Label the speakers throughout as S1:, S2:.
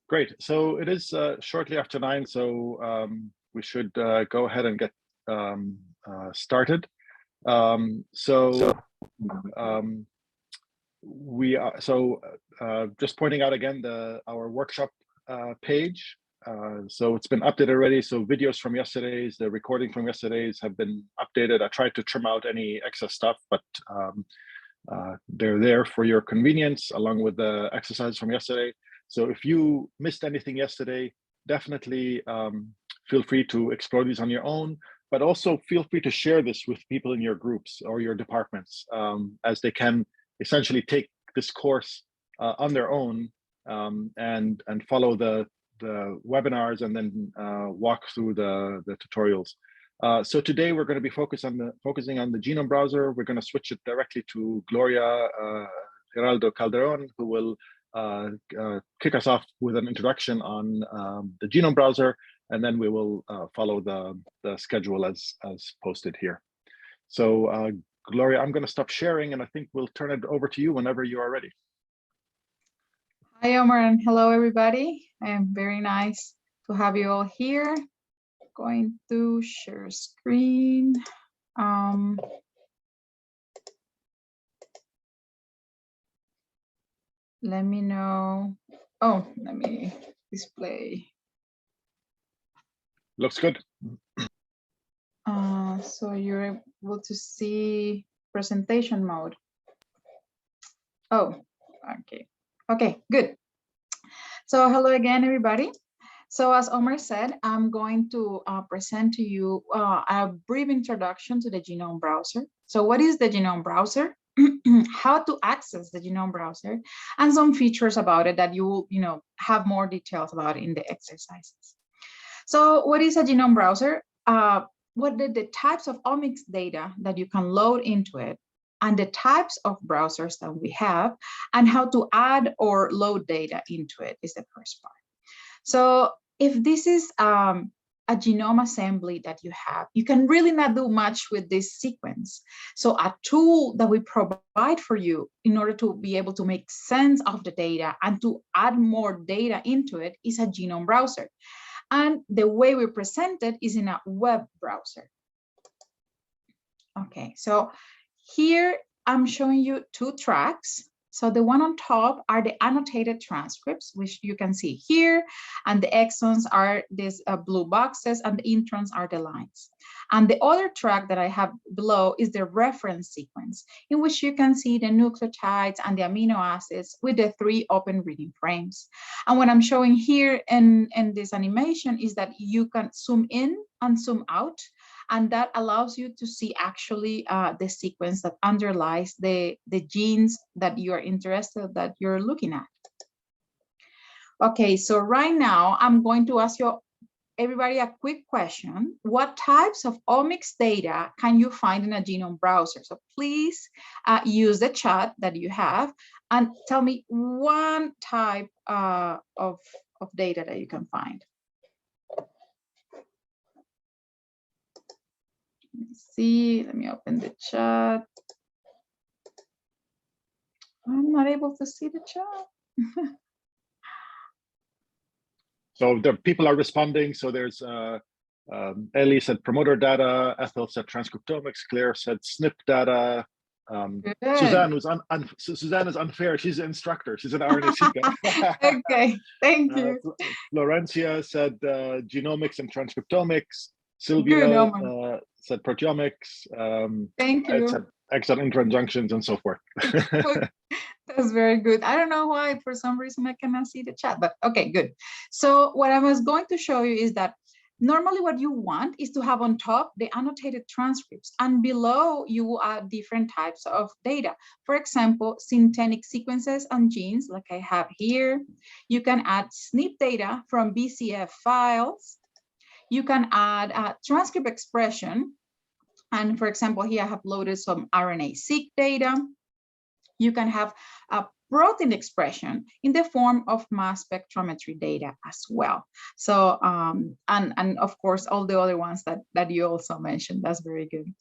S1: Great. So it is shortly after 9, so we should go ahead and get started. Just pointing out again our workshop page. So it's been updated already. So videos from yesterday's, the recording from yesterday's have been updated. I tried to trim out any excess stuff, but they're there for your convenience along with the exercises from yesterday. So if you missed anything yesterday, definitely feel free to explore these on your own, but also feel free to share this with people in your groups or your departments, as they can essentially take this course on their own and follow the webinars and then walk through the tutorials. So today we're going to be focusing on the Genome browser. We're going to switch it directly to Gloria Geraldo Calderon, who will kick us off with an introduction on the Genome browser, and then we will follow the schedule as posted here. So Gloria, I'm going to stop sharing, and I think we'll turn it over to you whenever you are ready.
S2: Hi, Omar, and hello, everybody. Very nice to have you all here. Going to share screen. Let me know. Oh, let me display.
S1: Looks good.
S2: So you're able to see presentation mode. Oh, okay. Okay, good. So hello again, everybody. So as Omar said, I'm going to present to you a brief introduction to the Genome browser. So what is the Genome browser? How to access the Genome browser, and some features about it that you will, have more details about in the exercises. So what is a Genome browser? What are the types of omics data that you can load into it, and the types of browsers that we have, and how to add or load data into it is the first part. So if this is a genome assembly that you have, you can really not do much with this sequence. So a tool that we provide for you in order to be able to make sense of the data and to add more data into it is a Genome browser. And the way we present it is in a web browser. Okay, so here I'm showing you two tracks. So the one on top are the annotated transcripts, which you can see here, and the exons are these blue boxes, and the introns are the lines. And the other track that I have below is the reference sequence, in which you can see the nucleotides and the amino acids with the 3 open reading frames. And what I'm showing here in this animation is that you can zoom in and zoom out, and that allows you to see actually the sequence that underlies the genes that you are interested, that you're looking at. Okay, so right now I'm going to ask you everybody a quick question. What types of omics data can you find in a Genome browser? So please use the chat that you have and tell me one type of data that you can find. Let me see, let me open the chat. I'm not able to see the chat.
S1: So the people are responding. So there's Ellie said promoter data, Ethel said transcriptomics, Claire said SNP data. Suzanne is unfair. She's an instructor. She's an RNA-seq guy.
S2: Okay, thank you.
S1: Florencia said genomics and transcriptomics. Sylvia said proteomics.
S2: Thank you.
S1: Said exon intra-junctions and so forth.
S2: That's very good. I don't know why, for some reason, I cannot see the chat, but okay, good. So what I was going to show you is that normally what you want is to have on top the annotated transcripts, and below you add different types of data. For example, synthetic sequences and genes, like I have here. You can add SNP data from BCF files. You can add transcript expression. And for example, here I have loaded some RNA-seq data. You can have a protein expression in the form of mass spectrometry data as well. So, and of course, all the other ones that you also mentioned. That's very good.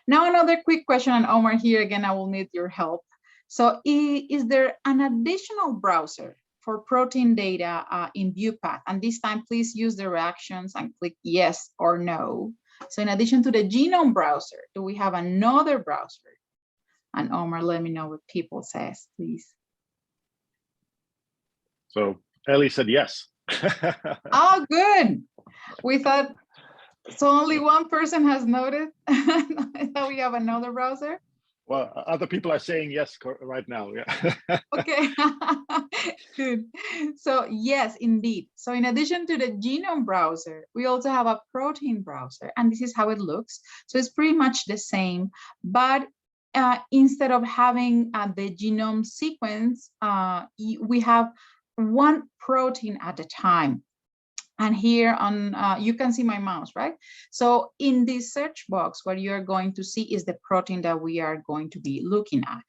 S2: Now, another quick question, and Omar, here again, I will need your help. So is there an additional browser for protein data in ViewPath. And this time, please use the reactions and click yes or no. So in addition to the Genome browser, do we have another browser? And Omar, let me know what people says, please.
S1: So Ellie said yes.
S2: Oh, good. We thought, so only one person has noted that we have another browser.
S1: Well, other people are saying yes right now. Yeah.
S2: Okay, good. So yes, indeed. So in addition to the Genome browser, we also have a protein browser, and this is how it looks. So it's pretty much the same, but instead of having the genome sequence, we have one protein at a time. And here on, you can see my mouse, right? So in this search box, what you're going to see is the protein that we are going to be looking at.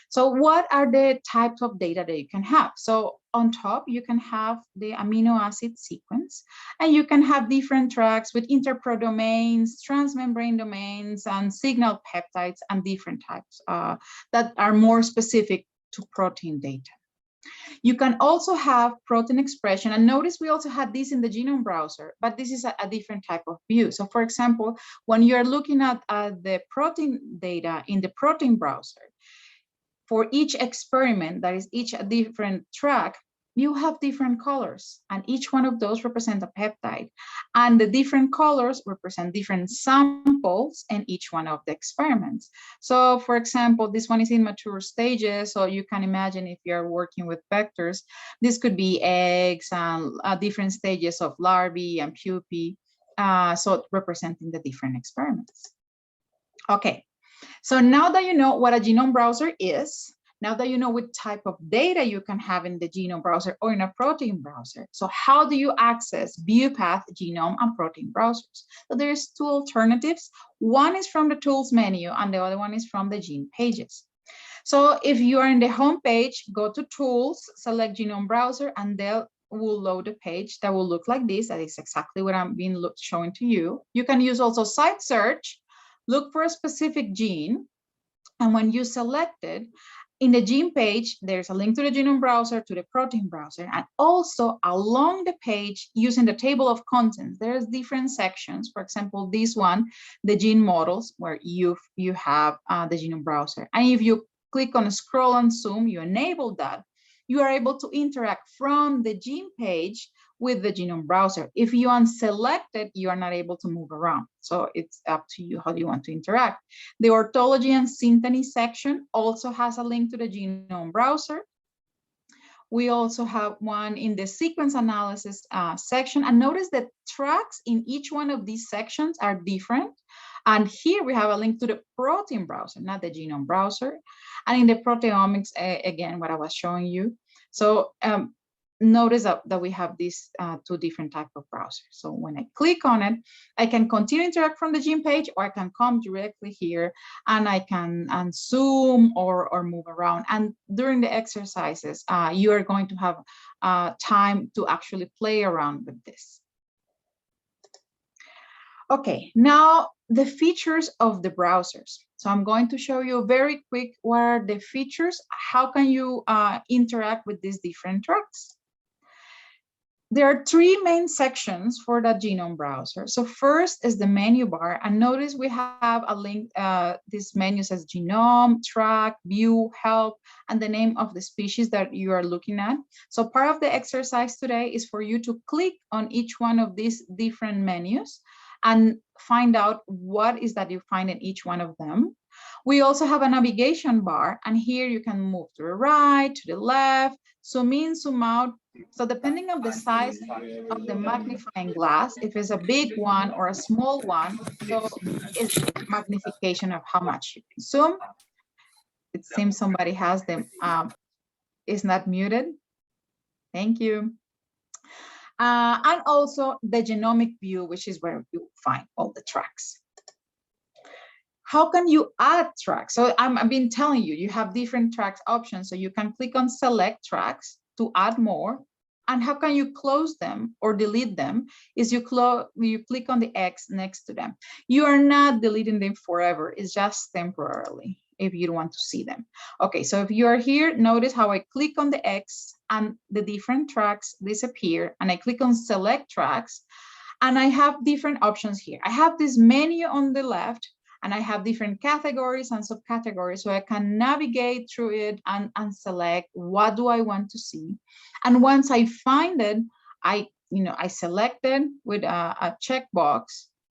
S2: So what are the types of data that you can have? So on top, you can have the amino acid sequence, and you can have different tracks with interprodomains, transmembrane domains, and signal peptides, and different types that are more specific to protein data. You can also have protein expression, and notice we also had this in the Genome browser, but this is a different type of view. So for example, when you're looking at the protein data in the protein browser, for each experiment, that is each a different track, you have different colors, and each one of those represent a peptide, and the different colors represent different samples in each one of the experiments. So for example, this one is in mature stages, so you can imagine if you're working with vectors, this could be eggs and different stages of larvae and pupae, so representing the different experiments. Okay, so now that you know what a genome browser is, now that you know what type of data you can have in the genome browser or in a protein browser, so how do you access ViewPath, genome, and protein browsers? So there's two alternatives. One is from the tools menu, and the other one is from the gene pages. So if you are in the home page, go to tools, select genome browser, and they'll will load a page that will look like this. That is exactly what I'm being showing to you. You can use also site search, look for a specific gene, and when you select it, in the gene page, there's a link to the genome browser, to the protein browser, and also along the page, using the table of contents, there's different sections. For example, this one, the gene models, where you have the genome browser. And if you click on scroll and zoom, you enable that, you are able to interact from the gene page with the genome browser. If you unselect it, you are not able to move around. So it's up to you how you want to interact. The orthology and synteny section also has a link to the genome browser. We also have one in the sequence analysis section. And notice that tracks in each one of these sections are different. And here we have a link to the protein browser, not the genome browser. And in the proteomics, again, what I was showing you. So notice that we have these two different types of browsers. So when I click on it, I can continue to interact from the gene page, or I can come directly here and I can zoom or move around. And during the exercises, you are going to have time to actually play around with this. Okay, now the features of the browsers. So I'm going to show you very quick what are the features. How can you interact with these different tracks? There are three main sections for the genome browser. So first is the menu bar, and notice we have a link. This menu says genome, track, view, help, and the name of the species that you are looking at. So part of the exercise today is for you to click on each one of these different menus and find out what is that you find in each one of them. We also have a navigation bar, and here you can move to the right, to the left, zoom in, zoom out. So depending on the size of the magnifying glass, if it's a big one or a small one, so it's magnification of how much you can zoom. It seems somebody has them, is not muted. Thank you. And also the genomic view, which is where you find all the tracks. How can you add tracks? So I've been telling you, you have different tracks options. So you can click on select tracks to add more. And how can you close them or delete them? Is you click on the X next to them. You are not deleting them forever. It's just temporarily. if you don't want to see them. Okay, so if you are here, notice how I click on the X and the different tracks disappear, and I click on select tracks, and I have different options here. I have this menu on the left, and I have different categories and subcategories, so I can navigate through it and select what do I want to see. And once I find it, I select it with a checkbox.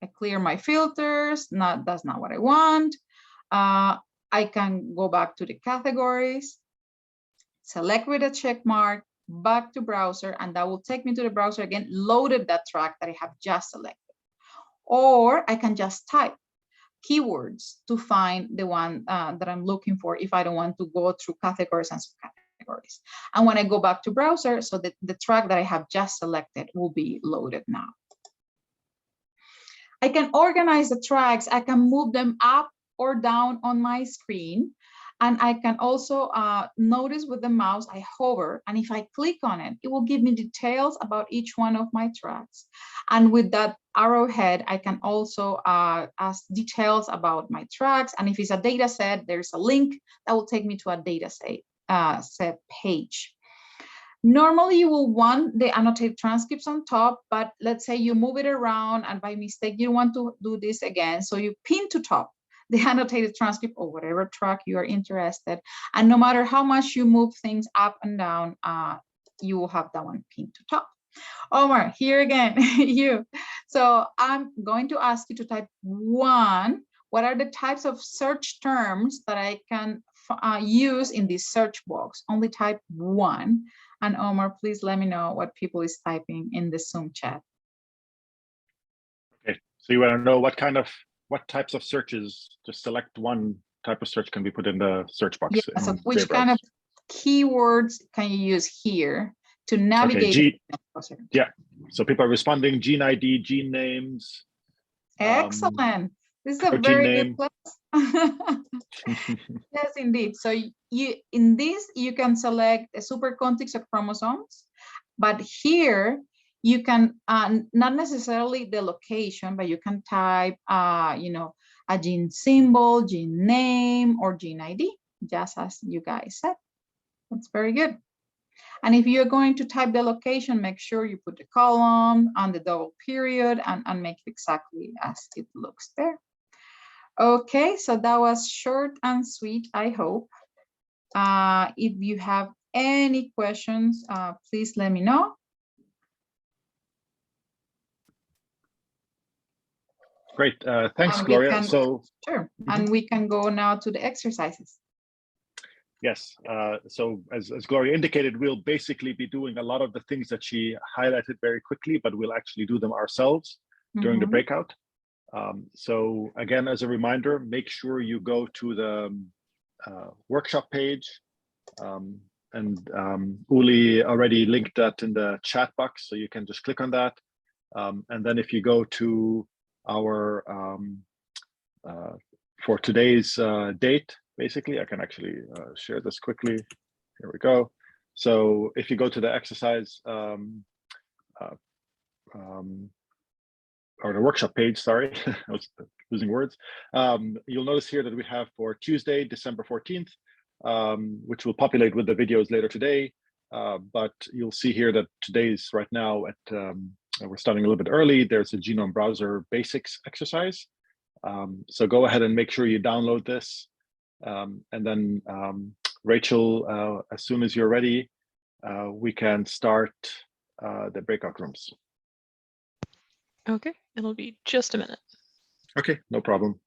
S2: I clear my filters. That's not what I want. I can go back to the categories, select with a check mark, back to browser, and that will take me to the browser again, loaded that track that I have just selected. Or I can just type keywords to find the one that I'm looking for if I don't want to go through categories and subcategories. And when I go back to browser, so that the track that I have just selected will be loaded now. I can organize the tracks. I can move them up or down on my screen. And I can also notice with the mouse, I hover, and if I click on it, it will give me details about each one of my tracks. And with that arrowhead, I can also ask details about my tracks. And if it's a data set, there's a link that will take me to a data set page. Normally, you will want the annotated transcripts on top, but let's say you move it around and by mistake, you want to do this again. So you pin to top the annotated transcript or whatever track you are interested. And no matter how much you move things up and down, you will have that one pinned to top. Omar, here again, you. So I'm going to ask you to type 1. What are the types of search terms that I can use in this search box? Only type 1. And Omar, please let me know what people is typing in the Zoom chat.
S1: Okay, so you want to know what types of searches? Just select one type of search can be put in the search box.
S2: Yeah, so which kind of keywords can you use here to navigate?
S1: Okay, yeah, so people are responding gene ID, gene names.
S2: Excellent. This is a very good class. Yes, indeed. So in this, you can select a supercontext of chromosomes, but here you can not necessarily the location, but you can type, a gene symbol, gene name, or gene ID, just as you guys said. That's very good. And if you're going to type the location, make sure you put the column and the double period and make it exactly as it looks there. Okay, so that was short and sweet, I hope. If you have any questions, please let me know.
S1: Great, thanks, Gloria.
S2: Sure, and we can go now to the exercises.
S1: Yes, so as Gloria indicated, we'll basically be doing a lot of the things that she highlighted very quickly, but we'll actually do them ourselves during the breakout. So again, as a reminder, make sure you go to the workshop page, and Uli already linked that in the chat box, so you can just click on that. And then if you go to our, for today's date, basically, I can actually share this quickly. Here we go. So if you go to the exercise, or the workshop page, sorry, I was losing words. You'll notice here that we have for Tuesday, December 14th, which will populate with the videos later today. But you'll see here that today's right now at, we're starting a little bit early. There's a Genome Browser Basics exercise. So go ahead and make sure you download this. And then Rachel, as soon as you're ready, we can start the breakout rooms.
S3: Okay, it'll be just a minute.
S1: Okay, no problem.